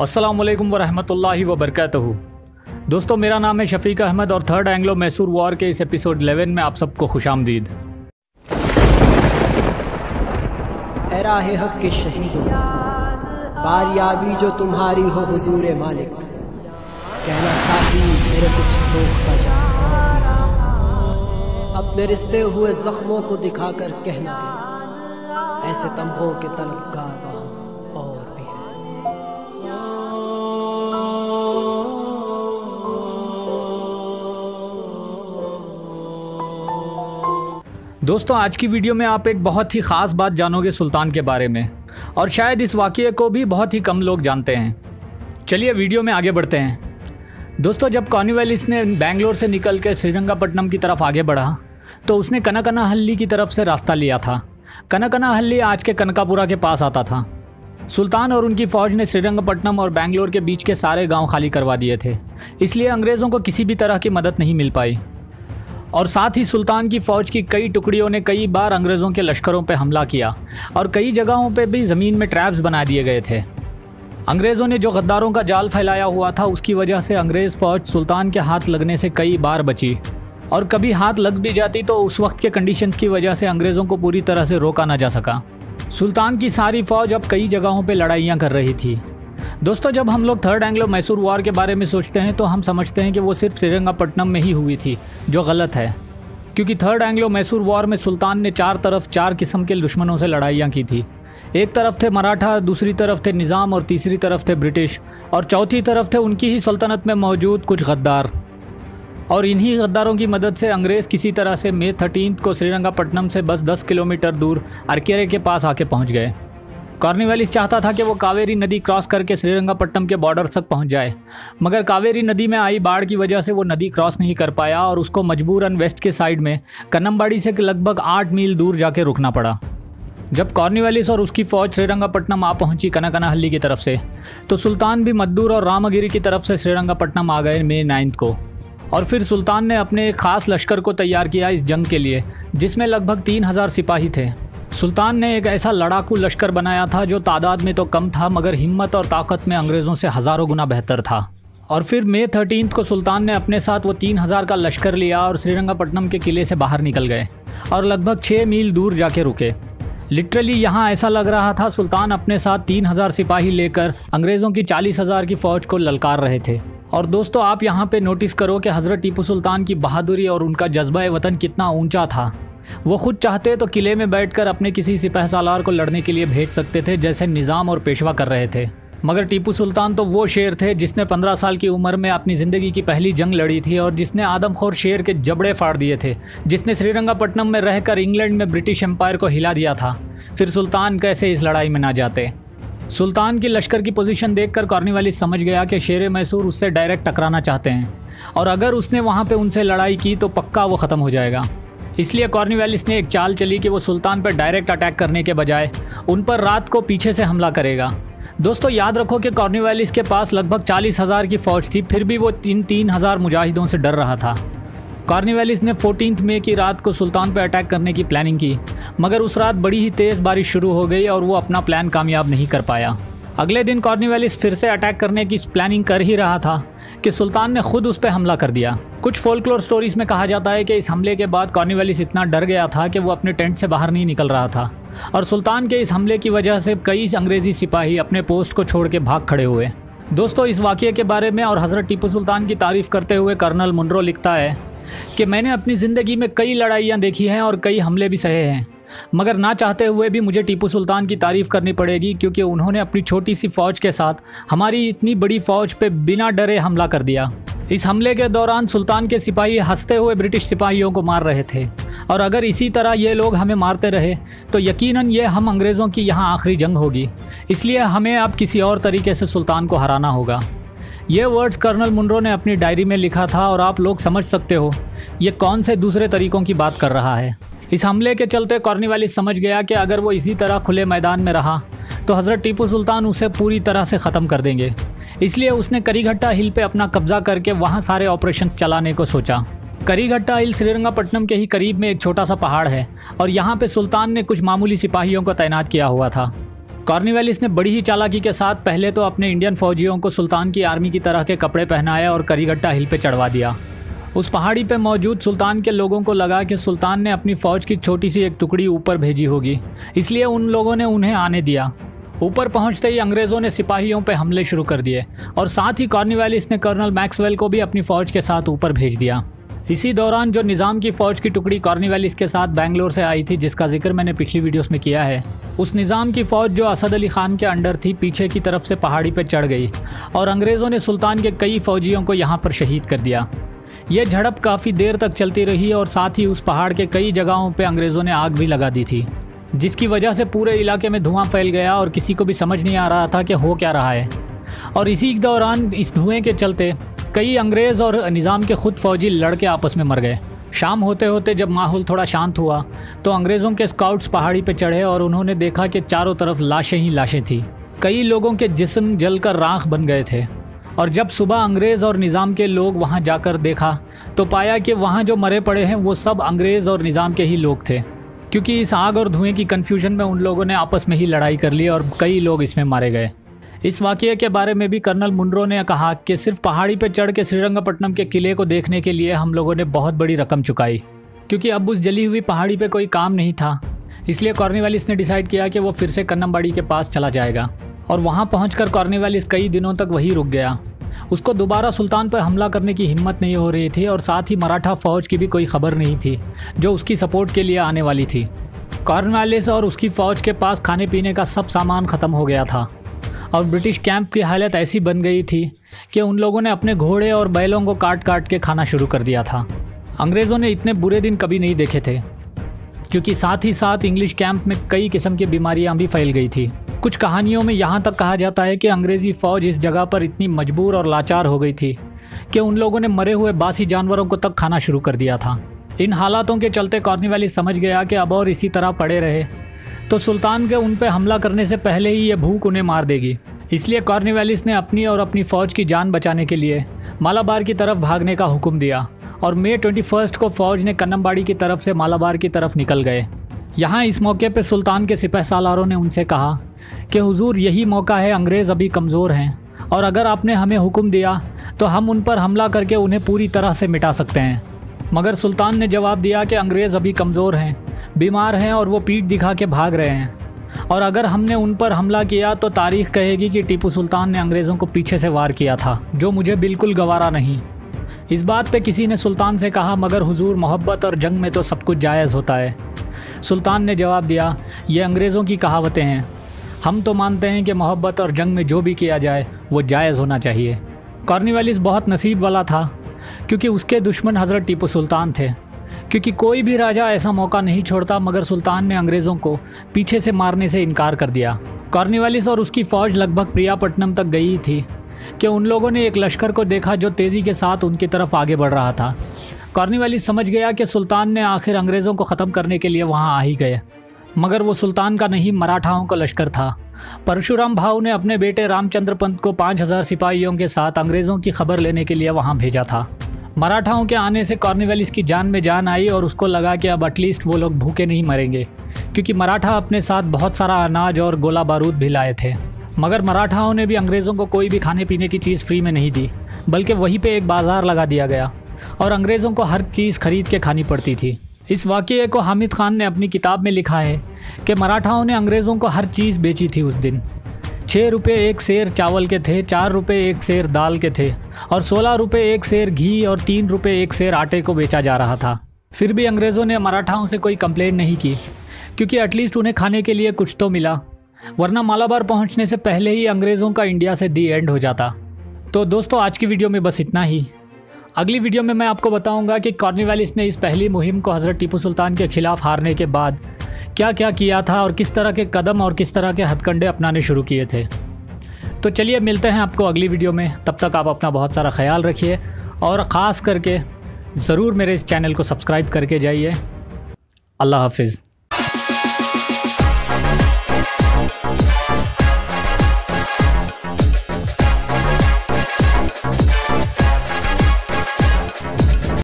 अस्सलामुअलैकुम वरहमतुल्लाहि वबरकातुहू। दोस्तों, मेरा नाम है शफीक अहमद और थर्ड एंग्लो मैसूर वॉर के इस एपिसोड 11 में आप सबको खुशामदीद। ए राहे हक के शहीदों, बारियाबी जो तुम्हारी हो हुजूर मालिक, कहना साथी मेरे कुछ सोखता जा, अपने रिश्ते हुए जख्मों को दिखाकर कहना ऐसे तमगों के तलबगार वहाँ और भी है। दोस्तों, आज की वीडियो में आप एक बहुत ही ख़ास बात जानोगे सुल्तान के बारे में, और शायद इस वाक़ये को भी बहुत ही कम लोग जानते हैं। चलिए वीडियो में आगे बढ़ते हैं। दोस्तों, जब कॉर्नवालिस ने बेंगलोर से निकल के श्रीरंगपट्टनम की तरफ आगे बढ़ा तो उसने कनकनाहल्ली की तरफ से रास्ता लिया था। कनकनाहल्ली आज के कनकापुरा के पास आता था। सुल्तान और उनकी फ़ौज ने श्रीरंगपट्टनम और बेंगलोर के बीच के सारे गांव खाली करवा दिए थे, इसलिए अंग्रेज़ों को किसी भी तरह की मदद नहीं मिल पाई। और साथ ही सुल्तान की फ़ौज की कई टुकड़ियों ने कई बार अंग्रेज़ों के लश्करों पर हमला किया और कई जगहों पर भी ज़मीन में ट्रैप्स बना दिए गए थे। अंग्रेज़ों ने जो गद्दारों का जाल फैलाया हुआ था, उसकी वजह से अंग्रेज़ फ़ौज सुल्तान के हाथ लगने से कई बार बची, और कभी हाथ लग भी जाती तो उस वक्त के कंडीशंस की वजह से अंग्रेज़ों को पूरी तरह से रोका ना जा सका। सुल्तान की सारी फ़ौज अब कई जगहों पे लड़ाइयाँ कर रही थी। दोस्तों, जब हम लोग थर्ड एंग्लो मैसूर वॉर के बारे में सोचते हैं तो हम समझते हैं कि वो सिर्फ श्रीरंगपट्टनम में ही हुई थी, जो गलत है, क्योंकि थर्ड एंग्लो मैसूर वॉर में सुल्तान ने चार तरफ चार किस्म के दुश्मनों से लड़ाइयाँ की थी। एक तरफ थे मराठा, दूसरी तरफ थे निज़ाम और तीसरी तरफ थे ब्रिटिश, और चौथी तरफ थे उनकी ही सल्तनत में मौजूद कुछ गद्दार। और इन्हीं गद्दारों की मदद से अंग्रेज़ किसी तरह से मई 13 को श्रीरंगपट्टनम से बस 10 किलोमीटर दूर अरकेरे के पास आके पहुंच गए। कॉर्नवालिस चाहता था कि वो कावेरी नदी क्रॉस करके श्रीरंगपट्टनम के बॉर्डर तक पहुंच जाए, मगर कावेरी नदी में आई बाढ़ की वजह से वो नदी क्रॉस नहीं कर पाया और उसको मजबूरन वेस्ट के साइड में कन्नमबाड़ी से लगभग 8 मील दूर जाके रुकना पड़ा। जब कॉर्नवालिस और उसकी फ़ौज श्रीरंगपट्टनम आ पहुंची कनकनाहल्ली की तरफ से, तो सुल्तान भी मद्दूर और रामगिरी की तरफ से श्रीरंगपट्टनम आ गए मई 9 को। और फिर सुल्तान ने अपने एक ख़ास लश्कर को तैयार किया इस जंग के लिए, जिसमें लगभग 3000 सिपाही थे। सुल्तान ने एक ऐसा लड़ाकू लश्कर बनाया था जो तादाद में तो कम था, मगर हिम्मत और ताकत में अंग्रेज़ों से हज़ारों गुना बेहतर था। और फिर मई 13 को सुल्तान ने अपने साथ वो 3000 का लश्कर लिया और श्रीरंगपट्टनम के किले से बाहर निकल गए और लगभग 6 मील दूर जाके रुके। लिटरली यहाँ ऐसा लग रहा था सुल्तान अपने साथ 3000 सिपाही लेकर अंग्रेज़ों की 40,000 की फ़ौज को ललकार रहे थे। और दोस्तों, आप यहाँ पे नोटिस करो कि हज़रत टीपू सुल्तान की बहादुरी और उनका जज्बा वतन कितना ऊंचा था। वो खुद चाहते तो किले में बैठकर अपने किसी सिपह सालार को लड़ने के लिए भेज सकते थे, जैसे निज़ाम और पेशवा कर रहे थे, मगर टीपू सुल्तान तो वो शेर थे जिसने 15 साल की उम्र में अपनी ज़िंदगी की पहली जंग लड़ी थी और जिसने आदमखोर शेर के जबड़े फाड़ दिए थे, जिसने श्रीरंगपट्टनम में रहकर इंग्लैंड में ब्रिटिश एम्पायर को हिला दिया था। फिर सुल्तान कैसे इस लड़ाई में ना जाते। सुल्तान की लश्कर की पोजीशन देखकर कॉर्नवालिस समझ गया कि शेर मैसूर उससे डायरेक्ट टकराना चाहते हैं, और अगर उसने वहाँ पे उनसे लड़ाई की तो पक्का वो ख़त्म हो जाएगा। इसलिए कॉर्नवालिस ने एक चाल चली कि वो सुल्तान पर डायरेक्ट अटैक करने के बजाय उन पर रात को पीछे से हमला करेगा। दोस्तों, याद रखो कि कॉर्नवालिस के पास लगभग 40,000 की फ़ौज थी, फिर भी वो 3,000 मुजाहिदों से डर रहा था। कॉर्नवालिस ने 14 मई की रात को सुल्तान पर अटैक करने की प्लानिंग की, मगर उस रात बड़ी ही तेज़ बारिश शुरू हो गई और वो अपना प्लान कामयाब नहीं कर पाया। अगले दिन कॉर्नवालिस फिर से अटैक करने की प्लानिंग कर ही रहा था कि सुल्तान ने खुद उस पर हमला कर दिया। कुछ फोल्कलोर स्टोरीज में कहा जाता है कि इस हमले के बाद कॉर्नवालिस इतना डर गया था कि वो अपने टेंट से बाहर नहीं निकल रहा था, और सुल्तान के इस हमले की वजह से कई अंग्रेज़ी सिपाही अपने पोस्ट को छोड़ के भाग खड़े हुए। दोस्तों, इस वाक़ये के बारे में और हज़रत टीपू सुल्तान की तारीफ़ करते हुए कर्नल मुनरो लिखता है कि मैंने अपनी ज़िंदगी में कई लड़ाइयाँ देखी हैं और कई हमले भी सहे हैं, मगर ना चाहते हुए भी मुझे टीपू सुल्तान की तारीफ़ करनी पड़ेगी, क्योंकि उन्होंने अपनी छोटी सी फ़ौज के साथ हमारी इतनी बड़ी फ़ौज पे बिना डरे हमला कर दिया। इस हमले के दौरान सुल्तान के सिपाही हंसते हुए ब्रिटिश सिपाहियों को मार रहे थे, और अगर इसी तरह ये लोग हमें मारते रहे तो यकीनन ये हम अंग्रेज़ों की यहाँ आखिरी जंग होगी। इसलिए हमें अब किसी और तरीके से सुल्तान को हराना होगा। ये वर्ड्स कर्नल मुनरो ने अपनी डायरी में लिखा था, और आप लोग समझ सकते हो ये कौन से दूसरे तरीक़ों की बात कर रहा है। इस हमले के चलते कॉर्नवालिस समझ गया कि अगर वो इसी तरह खुले मैदान में रहा तो हज़रत टीपू सुल्तान उसे पूरी तरह से ख़त्म कर देंगे। इसलिए उसने करीघट्टा हिल पे अपना कब्ज़ा करके वहाँ सारे ऑपरेशंस चलाने को सोचा। करीघट्टा हिल श्रीरंगपट्टनम के ही करीब में एक छोटा सा पहाड़ है, और यहाँ पे सुल्तान ने कुछ मामूली सिपाहियों को तैनात किया हुआ था। कॉर्नवालिस ने बड़ी ही चालाकी के साथ पहले तो अपने इंडियन फौजियों को सुल्तान की आर्मी की तरह के कपड़े पहनाए और करीगट्टा हिल पे चढ़वा दिया। उस पहाड़ी पे मौजूद सुल्तान के लोगों को लगा कि सुल्तान ने अपनी फ़ौज की छोटी सी एक टुकड़ी ऊपर भेजी होगी, इसलिए उन लोगों ने उन्हें आने दिया। ऊपर पहुंचते ही अंग्रेज़ों ने सिपाहियों पे हमले शुरू कर दिए और साथ ही कॉर्नवालिस ने कर्नल मैक्सवेल को भी अपनी फ़ौज के साथ ऊपर भेज दिया। इसी दौरान जो निज़ाम की फ़ौज की टुकड़ी कॉर्नवालिस के साथ बेंगलोर से आई थी, जिसका जिक्र मैंने पिछली वीडियोस में किया है, उस निज़ाम की फ़ौज जो असद अली ख़ान के अंडर थी पीछे की तरफ से पहाड़ी पर चढ़ गई और अंग्रेज़ों ने सुल्तान के कई फ़ौजियों को यहाँ पर शहीद कर दिया। ये झड़प काफ़ी देर तक चलती रही और साथ ही उस पहाड़ के कई जगहों पर अंग्रेज़ों ने आग भी लगा दी थी, जिसकी वजह से पूरे इलाके में धुआं फैल गया और किसी को भी समझ नहीं आ रहा था कि हो क्या रहा है। और इसी दौरान इस धुएं के चलते कई अंग्रेज़ और निज़ाम के खुद फौजी लड़के आपस में मर गए। शाम होते होते जब माहौल थोड़ा शांत हुआ तो अंग्रेज़ों के स्काउट्स पहाड़ी पर चढ़े और उन्होंने देखा कि चारों तरफ लाशें ही लाशें थीं। कई लोगों के जिस्म जलकर राख बन गए थे और जब सुबह अंग्रेज़ और निज़ाम के लोग वहां जाकर देखा तो पाया कि वहां जो मरे पड़े हैं वो सब अंग्रेज़ और निज़ाम के ही लोग थे, क्योंकि इस आग और धुएं की कन्फ्यूजन में उन लोगों ने आपस में ही लड़ाई कर ली और कई लोग इसमें मारे गए। इस वाक़ये के बारे में भी कर्नल मुनरो ने कहा कि सिर्फ पहाड़ी पर चढ़ के श्रीरंगपट्टनम के किले को देखने के लिए हम लोगों ने बहुत बड़ी रकम चुकाई, क्योंकि अब उस जली हुई पहाड़ी पे कोई काम नहीं था। इसलिए कॉर्नवालिस ने डिसाइड किया कि वो फिर से कन्नमबाड़ी के पास चला जाएगा और वहाँ पहुँचकर कॉर्नवालिस कई दिनों तक वहीं रुक गया। उसको दोबारा सुल्तान पर हमला करने की हिम्मत नहीं हो रही थी और साथ ही मराठा फ़ौज की भी कोई खबर नहीं थी जो उसकी सपोर्ट के लिए आने वाली थी। कॉर्नवालिस और उसकी फ़ौज के पास खाने पीने का सब सामान ख़त्म हो गया था और ब्रिटिश कैंप की हालत ऐसी बन गई थी कि उन लोगों ने अपने घोड़े और बैलों को काट काट के खाना शुरू कर दिया था। अंग्रेज़ों ने इतने बुरे दिन कभी नहीं देखे थे, क्योंकि साथ ही साथ इंग्लिश कैंप में कई किस्म की बीमारियां भी फैल गई थी। कुछ कहानियों में यहाँ तक कहा जाता है कि अंग्रेज़ी फ़ौज इस जगह पर इतनी मजबूर और लाचार हो गई थी कि उन लोगों ने मरे हुए बासी जानवरों को तक खाना शुरू कर दिया था। इन हालातों के चलते कॉर्नवालिस समझ गया कि अब और इसी तरह पड़े रहे तो सुल्तान के उन पर हमला करने से पहले ही ये भूख उन्हें मार देगी। इसलिए कॉर्नवालिस ने अपनी और अपनी फ़ौज की जान बचाने के लिए मालाबार की तरफ भागने का हुक्म दिया और मई 21 को फ़ौज ने कन्नमबाड़ी की तरफ से मालाबार की तरफ निकल गए। यहाँ इस मौके पर सुल्तान के सिपह सालारों ने उनसे कहा कि हुजूर, यही मौका है, अंग्रेज़ अभी कमज़ोर हैं और अगर आपने हमें हुक्म दिया तो हम उन पर हमला करके उन्हें पूरी तरह से मिटा सकते हैं। मगर सुल्तान ने जवाब दिया कि अंग्रेज़ अभी कमज़ोर हैं, बीमार हैं और वो पीठ दिखा के भाग रहे हैं और अगर हमने उन पर हमला किया तो तारीख़ कहेगी कि टीपू सुल्तान ने अंग्रेज़ों को पीछे से वार किया था, जो मुझे बिल्कुल गवारा नहीं। इस बात पे किसी ने सुल्तान से कहा, मगर हुजूर, मोहब्बत और जंग में तो सब कुछ जायज़ होता है। सुल्तान ने जवाब दिया, ये अंग्रेज़ों की कहावतें हैं, हम तो मानते हैं कि मोहब्बत और जंग में जो भी किया जाए वो जायज़ होना चाहिए। कॉर्नवालिस बहुत नसीब वाला था क्योंकि उसके दुश्मन हज़रत टीपू सुल्तान थे, क्योंकि कोई भी राजा ऐसा मौका नहीं छोड़ता, मगर सुल्तान ने अंग्रेज़ों को पीछे से मारने से इनकार कर दिया। कॉर्नवालिस और उसकी फ़ौज लगभग प्रियापट्टनम तक गई थी कि उन लोगों ने एक लश्कर को देखा जो तेज़ी के साथ उनकी तरफ आगे बढ़ रहा था। कॉर्नवालिस समझ गया कि सुल्तान ने आखिर अंग्रेज़ों को ख़त्म करने के लिए वहाँ आ ही गए, मगर वो सुल्तान का नहीं, मराठाओं का लश्कर था। परशुराम भाऊ ने अपने बेटे रामचंद्र पंत को 5000 सिपाहियों के साथ अंग्रेज़ों की खबर लेने के लिए वहाँ भेजा था। मराठाओं के आने से कॉर्नवालिस की जान में जान आई और उसको लगा कि अब एटलीस्ट वो लोग भूखे नहीं मरेंगे, क्योंकि मराठा अपने साथ बहुत सारा अनाज और गोला बारूद भी लाए थे। मगर मराठाओं ने भी अंग्रेज़ों को कोई भी खाने पीने की चीज़ फ्री में नहीं दी, बल्कि वहीं पे एक बाज़ार लगा दिया गया और अंग्रेज़ों को हर चीज़ खरीद के खानी पड़ती थी। इस वाक़ये को हामिद खान ने अपनी किताब में लिखा है कि मराठाओं ने अंग्रेज़ों को हर चीज़ बेची थी उस दिन। 6 रुपये एक सेर चावल के थे, 4 रुपये एक सेर दाल के थे और 16 रुपये एक सेर घी और 3 रुपये एक सेर आटे को बेचा जा रहा था। फिर भी अंग्रेज़ों ने मराठाओं से कोई कंप्लेंट नहीं की, क्योंकि एटलीस्ट उन्हें खाने के लिए कुछ तो मिला, वरना मालाबार पहुंचने से पहले ही अंग्रेज़ों का इंडिया से दी एंड हो जाता। तो दोस्तों, आज की वीडियो में बस इतना ही। अगली वीडियो में मैं आपको बताऊंगा कि कॉर्नवालिस ने इस पहली मुहिम को हज़रत टीपू सुल्तान के ख़िलाफ़ हारने के बाद क्या क्या किया था और किस तरह के कदम और किस तरह के हथकंडे अपनाने शुरू किए थे। तो चलिए मिलते हैं आपको अगली वीडियो में। तब तक आप अपना बहुत सारा ख्याल रखिए और ख़ास करके ज़रूर मेरे इस चैनल को सब्सक्राइब करके जाइए। अल्लाह हाफिज़।